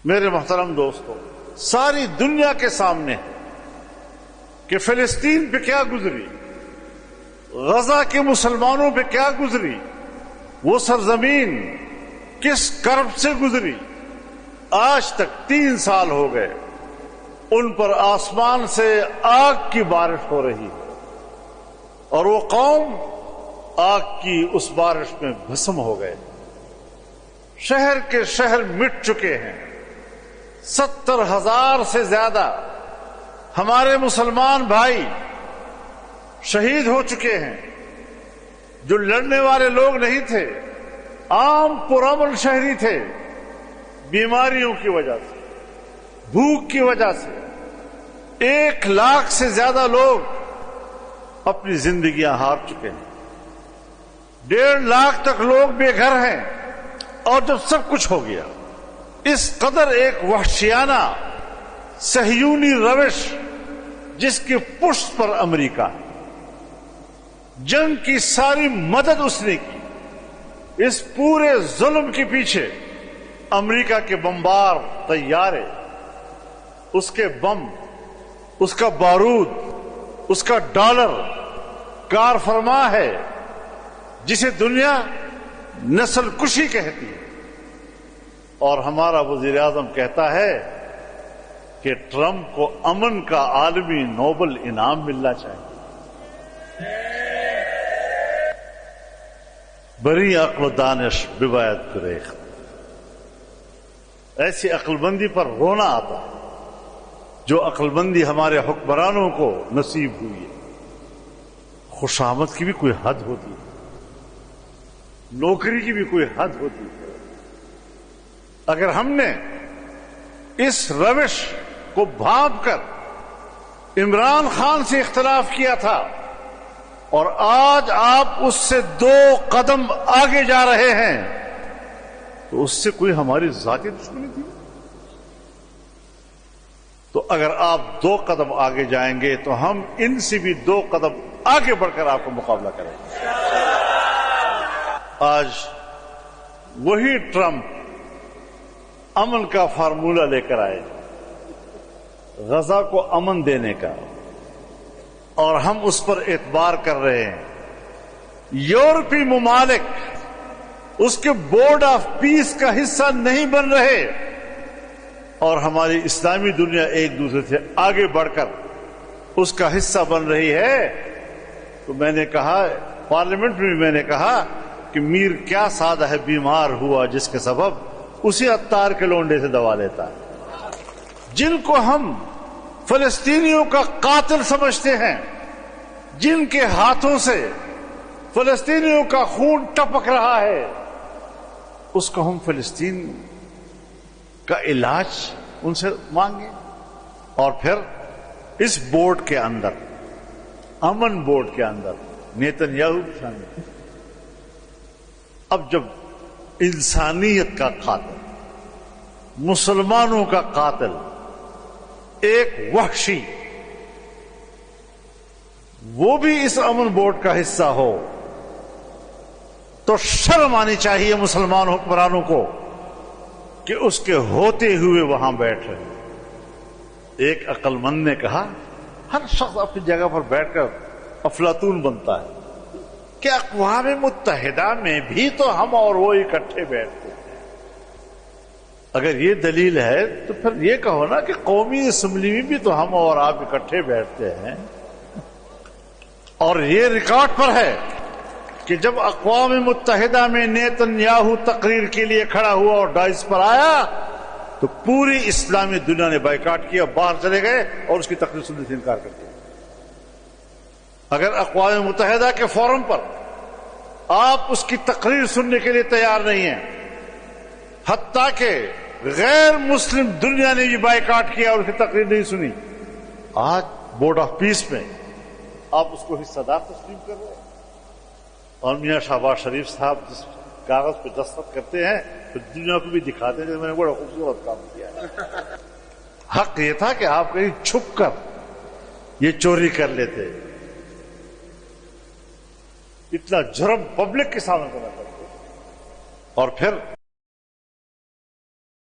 میرے محترم دوستو، ساری دنیا کے سامنے کہ فلسطین پہ کیا گزری، غزہ کے مسلمانوں پہ کیا گزری، وہ سرزمین کس کرب سے گزری، آج تک 3 سال ہو گئے، ان پر آسمان سے آگ کی بارش ہو رہی ہے اور وہ قوم آگ کی اس بارش میں بھسم ہو گئے، شہر کے شہر مٹ چکے ہیں، 70,000 سے زیادہ ہمارے مسلمان بھائی شہید ہو چکے ہیں، جو لڑنے والے لوگ نہیں تھے، عام پرامن شہری تھے، بیماریوں کی وجہ سے، بھوک کی وجہ سے 1 لاکھ سے زیادہ لوگ اپنی زندگیاں ہار چکے ہیں، 1.5 لاکھ تک لوگ بے گھر ہیں، اور جب سب کچھ ہو گیا، اس قدر ایک وحشیانہ صہیونی روش جس کی پشت پر امریکہ ہے، جنگ کی ساری مدد اس نے کی، اس پورے ظلم کے پیچھے امریکہ کے بمبار طیارے، اس کے بم، اس کا بارود، اس کا ڈالر کار فرما ہے جسے دنیا نسل کشی کہتی ہے، اور ہمارا وزیر اعظم کہتا ہے کہ ٹرمپ کو امن کا عالمی نوبل انعام ملنا چاہیے۔ بری عقل و دانش بباید گریخت، ایسی عقل مندی پر رونا آتا ہے جو عقل مندی ہمارے حکمرانوں کو نصیب ہوئی ہے۔ خوشامد کی بھی کوئی حد ہوتی ہے، نوکری کی بھی کوئی حد ہوتی ہے۔ اگر ہم نے اس روش کو بھانپ کر عمران خان سے اختلاف کیا تھا اور آج آپ اس سے 2 قدم آگے جا رہے ہیں، تو اس سے کوئی ہماری ذاتی دشمنی تھی؟ تو اگر آپ 2 قدم آگے جائیں گے تو ہم ان سے بھی 2 قدم آگے بڑھ کر آپ کو مقابلہ کریں گے۔ آج وہی ٹرمپ امن کا فارمولہ لے کر آئے، غزہ کو امن دینے کا، اور ہم اس پر اعتبار کر رہے ہیں۔ یورپی ممالک اس کے بورڈ آف پیس کا حصہ نہیں بن رہے، اور ہماری اسلامی دنیا ایک دوسرے سے آگے بڑھ کر اس کا حصہ بن رہی ہے۔ تو میں نے کہا، پارلیمنٹ میں میں نے کہا کہ میر کیا سادہ ہے بیمار ہوا جس کے سبب اسی عطار کے لونڈے سے دوا لیتا ہے۔ جن کو ہم فلسطینیوں کا قاتل سمجھتے ہیں، جن کے ہاتھوں سے فلسطینیوں کا خون ٹپک رہا ہے، اس کو ہم فلسطین کا علاج ان سے مانگیں، اور پھر اس بورڈ کے اندر، امن بورڈ کے اندر نیتن یاہو شامل۔ اب جب انسانیت کا قاتل، مسلمانوں کا قاتل، ایک وحشی، وہ بھی اس امن بورڈ کا حصہ ہو، تو شرم آنی چاہیے مسلمان حکمرانوں کو کہ اس کے ہوتے ہوئے وہاں بیٹھ رہے۔ ایک عقل مند نے کہا، ہر شخص اپنی جگہ پر بیٹھ کر افلاطون بنتا ہے، کہ اقوام متحدہ میں بھی تو ہم اور وہ اکٹھے بیٹھتے ہیں۔ اگر یہ دلیل ہے تو پھر یہ کہو نا کہ قومی اسمبلی میں بھی تو ہم اور آپ اکٹھے بیٹھتے ہیں، اور یہ ریکارڈ پر ہے کہ جب اقوام متحدہ میں نیتن یاہو تقریر کے لیے کھڑا ہوا اور ڈائس پر آیا تو پوری اسلامی دنیا نے بائیکاٹ کیا، باہر چلے گئے اور اس کی تقریر سننے سے انکار کر دیا۔ اگر اقوام متحدہ کے فورم پر آپ اس کی تقریر سننے کے لیے تیار نہیں ہیں، حتیٰ کہ غیر مسلم دنیا نے بھی بائیکاٹ کیا اور اس کی تقریر نہیں سنی، آج بورڈ آف پیس میں آپ اس کو حصہ دار تسلیم کر رہے ہیں۔ اور میاں شہباز شریف صاحب جس کاغذ پہ دستخط کرتے ہیں تو دنیا کو بھی دکھاتے ہیں کہ میں نے بڑا خوبصورت کام کیا ہے۔ حق یہ تھا کہ آپ کہیں چھپ کر یہ چوری کر لیتے، اتنا جرم پبلک کے سامنے نہ کرتے، اور پھر